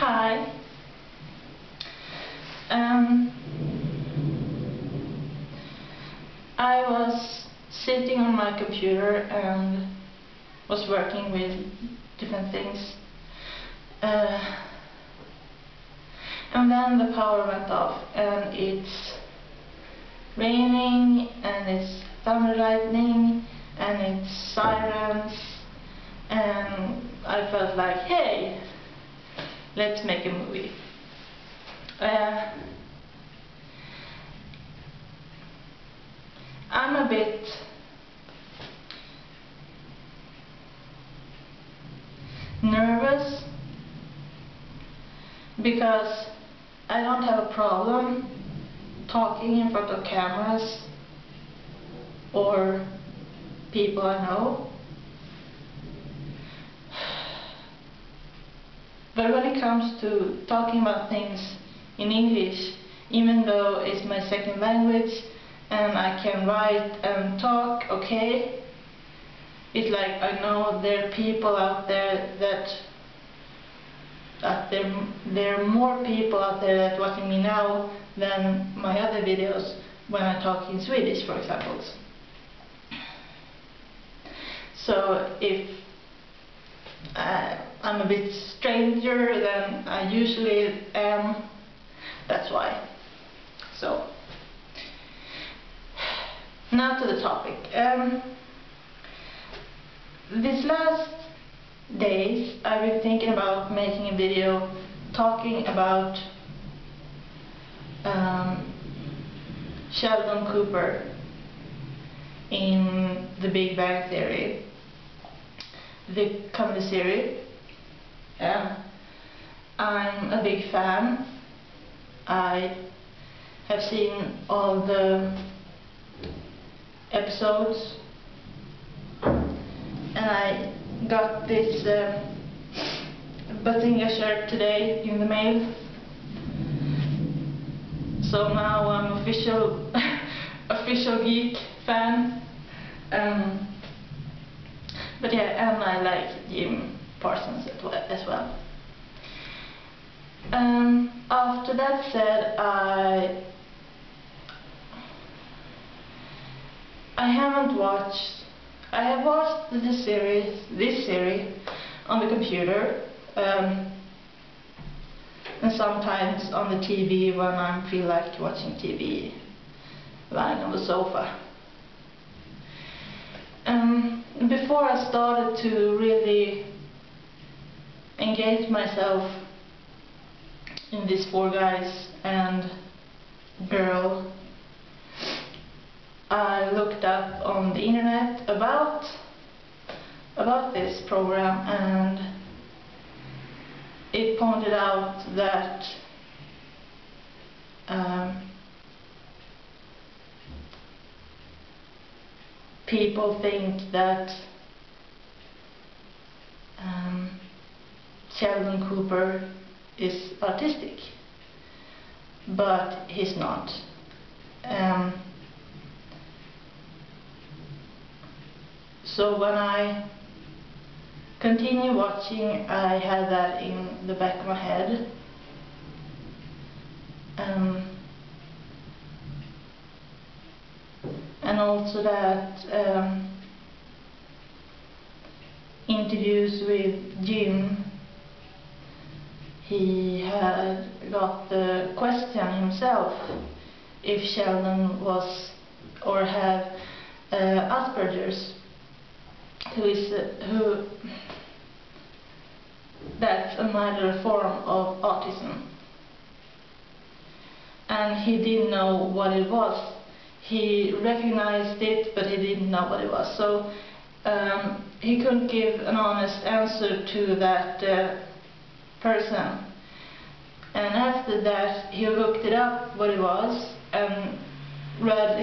Hi. I was sitting on my computer and was working with different things. And then the power went off and it's raining and it's thunder lightning and it's sirens, and I felt like, hey, let's make a movie. I'm a bit nervous because I don't have a problem talking in front of cameras or people I know. But when it comes to talking about things in English, even though it's my second language and I can write and talk okay, it's like I know there are people out there that there are more people out there that watching me now than my other videos when I talk in Swedish, for example. So if I'm a bit stranger than I usually am, that's why. So now to the topic. These last days I've been thinking about making a video talking about Sheldon Cooper in The Big Bang Theory, the comedy series. I'm a big fan. I have seen all the episodes and I got this Bazinga shirt today in the mail. So now I'm official geek fan. But yeah, and I like Jim Parsons as well. After that said, I have watched this series on the computer, and sometimes on the TV when I feel like watching TV lying on the sofa. Before I started to really engage myself in these four guys and girl, I looked up on the internet about this program, and it pointed out that people think that Sheldon Cooper is autistic, but he's not. So when I continue watching, I had that in the back of my head. And also that interviews with Jim, he had got the question himself if Sheldon was or had aspergers, that's a minor form of autism, and he didn't know what it was. He recognized it, but he didn't know what it was. So he couldn't give an honest answer to that person. And after that, he looked it up what it was and read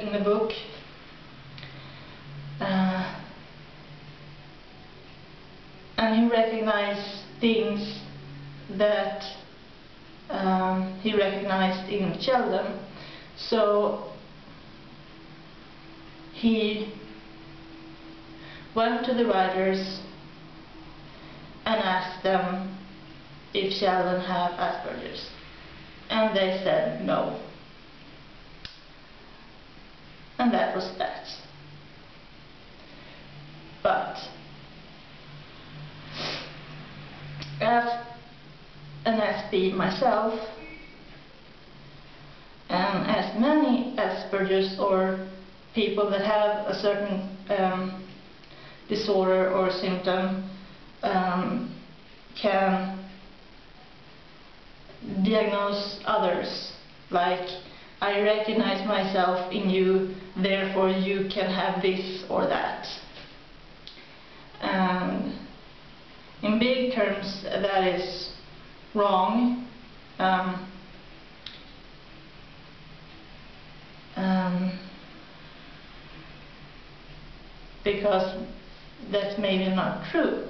in the book. And he recognized things that he recognized in Sheldon. So he went to the writers and asked them if Sheldon have Asperger's, and they said no. And that was that. But as an SB myself, and as many Asperger's or people that have a certain disorder or symptom can diagnose others, like, I recognize myself in you, therefore you can have this or that. And in big terms that is wrong. Because that's maybe not true.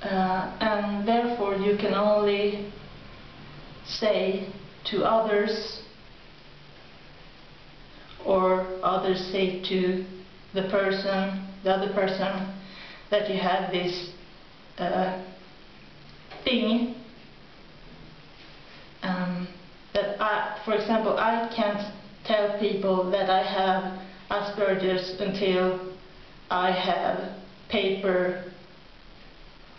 And therefore you can only say to others, or others say to the other person, that you have this thing. For example, I can't tell people that I have Asperger's until I have paper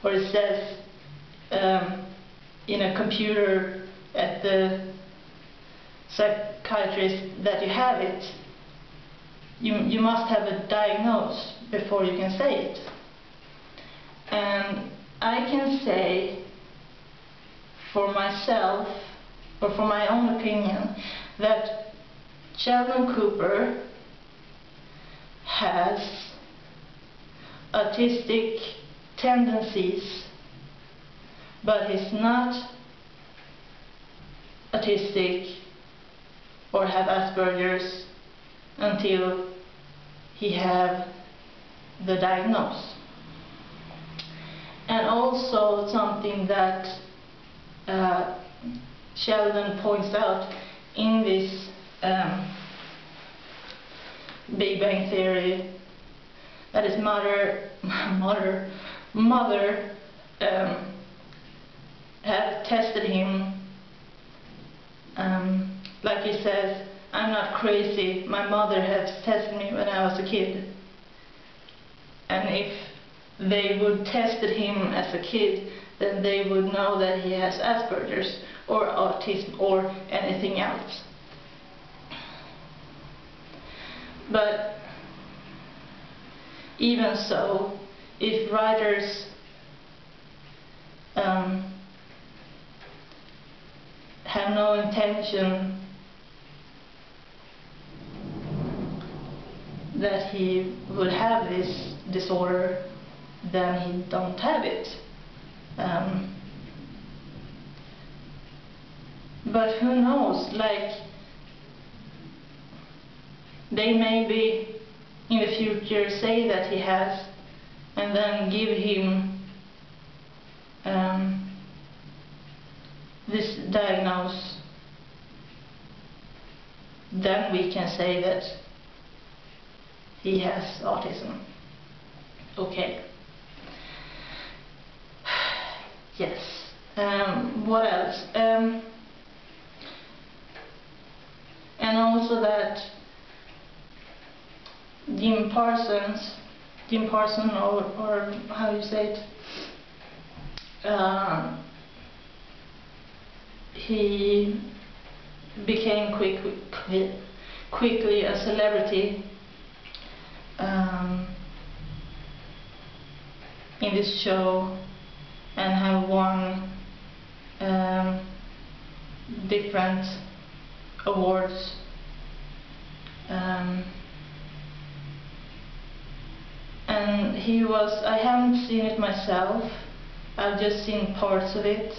where it says in a computer at the psychiatrist that you have it. You must have a diagnosis before you can say it. And I can say for myself, or for my own opinion, that Sheldon Cooper has autistic tendencies, but he's not autistic or have Asperger's until he have the diagnosis. And also something that Sheldon points out in this Big Bang Theory, that his mother had tested him, like he says, I'm not crazy, my mother has tested me when I was a kid. And if they would tested him as a kid, then they would know that he has Asperger's or autism or anything else. But even so, if writers have no intention that he would have this disorder, then he don't have it. But who knows, like, they maybe in the future say that he has, and then give him this diagnosis. Then we can say that he has autism. Okay. Yes. What else? And also that Jim Parsons, or how you say it, he became quickly a celebrity in this show, and have won different awards. And he was, I haven't seen it myself, I've just seen parts of it.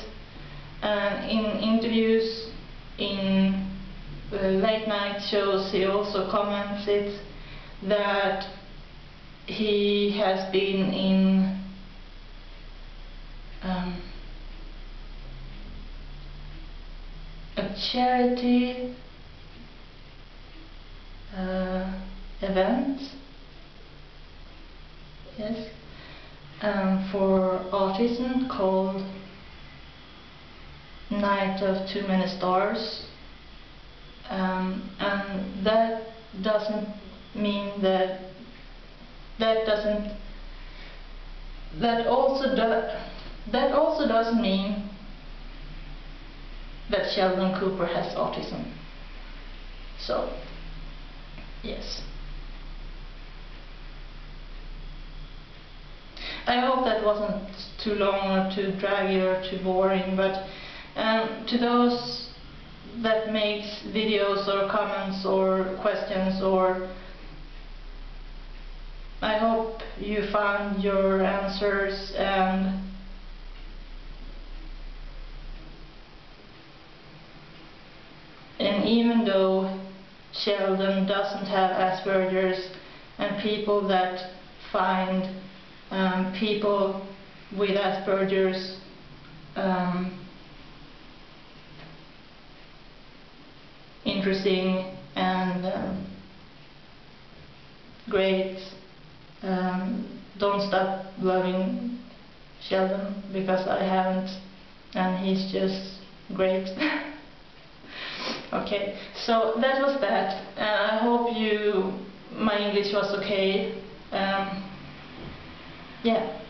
And in interviews, in late night shows, he also comments it, that he has been in a charity event, yes, for autism called Night of Too Many Stars, and that doesn't mean that also doesn't mean that Sheldon Cooper has autism. So yes, I hope that wasn't too long or too draggy or too boring, but to those that makes videos or comments or questions, or I hope you found your answers, and even though Sheldon doesn't have aspergers, and people that find people with aspergers interesting and great, don't stop loving Sheldon, because I haven't, and he's just great. Okay, so that was that. I hope my English was okay. Yeah.